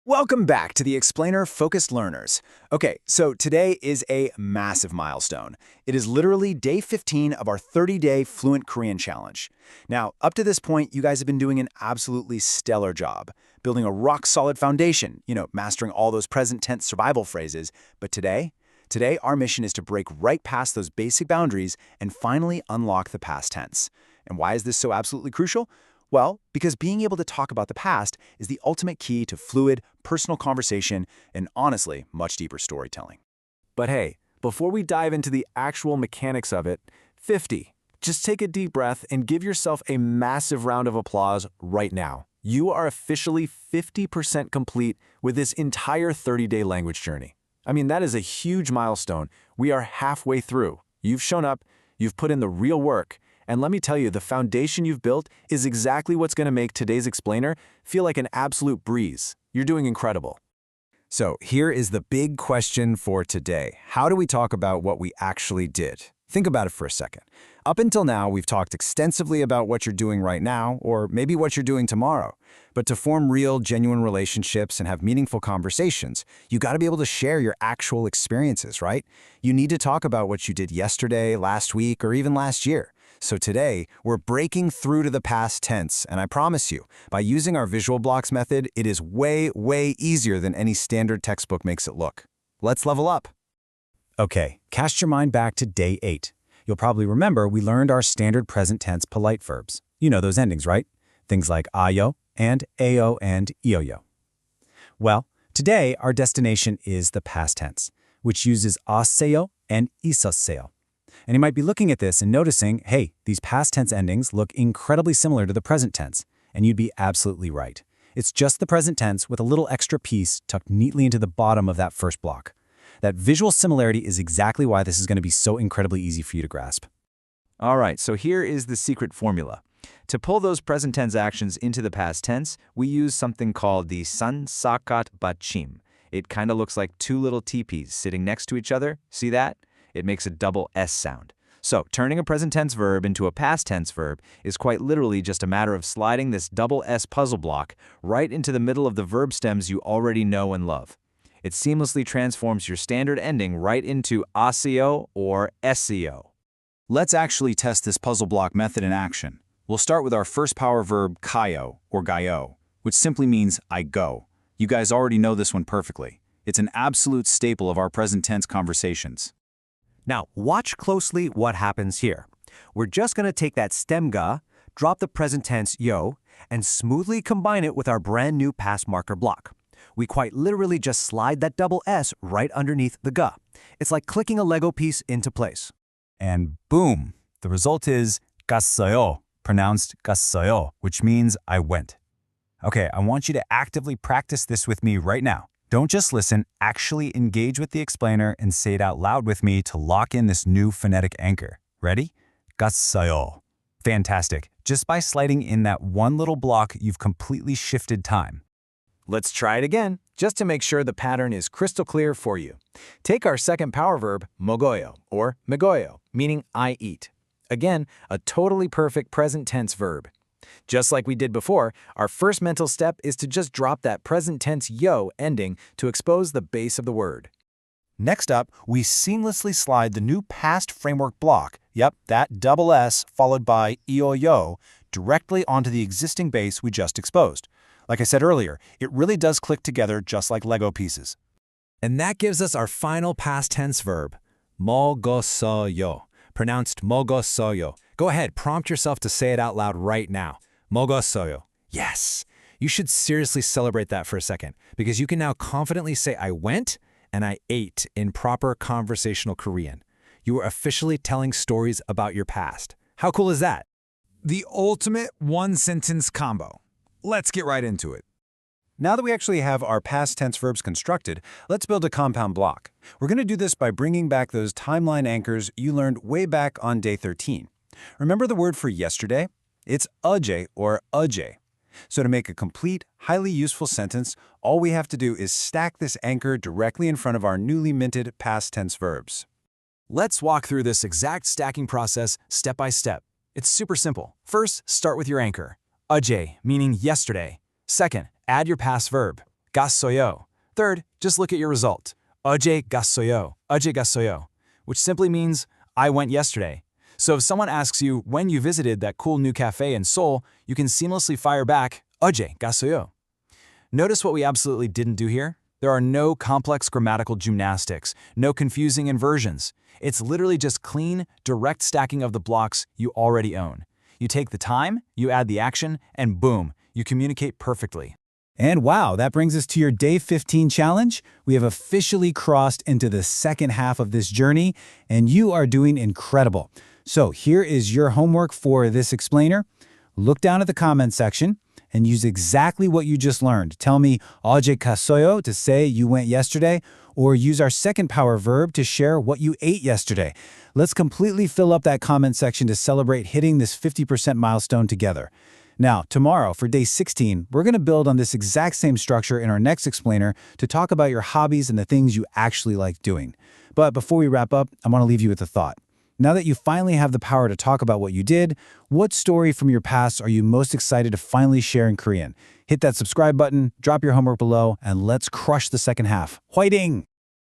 Welcome back to the Explainer Focused Learners. Okay, so today is a massive milestone. It is literally day 15 of our 30-day Fluent Korean Challenge. Now, up to this point, you guys have been doing an absolutely stellar job, building a rock-solid foundation, mastering all those present tense survival phrases. But today, our mission is to break right past those basic boundaries and finally unlock the past tense. And why is this so absolutely crucial? Well, because being able to talk about the past is the ultimate key to fluid, personal conversation and, honestly, much deeper storytelling. But hey, before we dive into the actual mechanics of it, 50. Just take a deep breath and give yourself a massive round of applause right now. You are officially 50% complete with this entire 30-day language journey. I mean, that is a huge milestone. We are halfway through. You've shown up, you've put in the real work, and let me tell you, the foundation you've built is exactly what's going to make today's explainer feel like an absolute breeze. You're doing incredible. So here is the big question for today. How do we talk about what we actually did? Think about it for a second. Up until now, we've talked extensively about what you're doing right now, or maybe what you're doing tomorrow. But to form real, genuine relationships and have meaningful conversations, you got to be able to share your actual experiences, right? You need to talk about what you did yesterday, last week, or even last year. So today, we're breaking through to the past tense, and I promise you, by using our visual blocks method, it is way, way easier than any standard textbook makes it look. Let's level up. Okay, cast your mind back to day 8. You'll probably remember we learned our standard present tense polite verbs. You know those endings, right? Things like ayo and ao and ioyo. Well, today our destination is the past tense, which uses aseo and isaseo. And you might be looking at this and noticing, hey, these past tense endings look incredibly similar to the present tense, and you'd be absolutely right. It's just the present tense with a little extra piece tucked neatly into the bottom of that first block. That visual similarity is exactly why this is going to be so incredibly easy for you to grasp. All right, so here is the secret formula. To pull those present tense actions into the past tense, we use something called the sansakat bachim. It kind of looks like two little teepees sitting next to each other. See that? It makes a double S sound. So, turning a present tense verb into a past tense verb is quite literally just a matter of sliding this double S puzzle block right into the middle of the verb stems you already know and love. It seamlessly transforms your standard ending right into aseo or seo. Let's actually test this puzzle block method in action. We'll start with our first power verb, kayo, or gayo, which simply means I go. You guys already know this one perfectly. It's an absolute staple of our present tense conversations. Now, watch closely what happens here. We're just going to take that stem ga, drop the present tense yo, and smoothly combine it with our brand new past marker block. We quite literally just slide that double S right underneath the ga. It's like clicking a Lego piece into place. And boom, the result is 갔어요, pronounced 갔어요, which means I went. Okay, I want you to actively practice this with me right now. Don't just listen, actually engage with the explainer and say it out loud with me to lock in this new phonetic anchor. Ready? 갔어요. Fantastic. Just by sliding in that one little block, you've completely shifted time. Let's try it again, just to make sure the pattern is crystal clear for you. Take our second power verb, 먹어요, or 먹어요, meaning I eat. Again, a totally perfect present tense verb. Just like we did before, our first mental step is to just drop that present tense yo ending to expose the base of the word. Next up, we seamlessly slide the new past framework block, that double S followed by ioyo, directly onto the existing base we just exposed. Like I said earlier, it really does click together just like Lego pieces. And that gives us our final past tense verb, 먹었어요, pronounced 먹었어요. Go ahead, prompt yourself to say it out loud right now. 먹었어요. Yes. You should seriously celebrate that for a second, because you can now confidently say I went and I ate in proper conversational Korean. You are officially telling stories about your past. How cool is that? The ultimate one-sentence combo. Let's get right into it. Now that we actually have our past tense verbs constructed, let's build a compound block. We're going to do this by bringing back those timeline anchors you learned way back on day 13. Remember the word for yesterday? It's 어제 or 어제. So to make a complete, highly useful sentence, all we have to do is stack this anchor directly in front of our newly minted past tense verbs. Let's walk through this exact stacking process step by step. It's super simple. First, start with your anchor. 어제, meaning yesterday. Second, add your past verb. 갔어요. Third, just look at your result. 어제 갔어요, which simply means I went yesterday. So if someone asks you when you visited that cool new cafe in Seoul, you can seamlessly fire back, 어제 갔어요. Notice what we absolutely didn't do here? There are no complex grammatical gymnastics, no confusing inversions. It's literally just clean, direct stacking of the blocks you already own. You take the time, you add the action, and boom, you communicate perfectly. And wow, that brings us to your Day 15 challenge. We have officially crossed into the second half of this journey, and you are doing incredible. So here is your homework for this explainer. Look down at the comment section and use exactly what you just learned. Tell me 어제 갔어요 to say you went yesterday, or use our second power verb to share what you ate yesterday. Let's completely fill up that comment section to celebrate hitting this 50% milestone together. Now, tomorrow, for Day 16, we're going to build on this exact same structure in our next explainer to talk about your hobbies and the things you actually like doing. But before we wrap up, I want to leave you with a thought. Now that you finally have the power to talk about what you did, what story from your past are you most excited to finally share in Korean? Hit that subscribe button, drop your homework below, and let's crush the second half. 화이팅!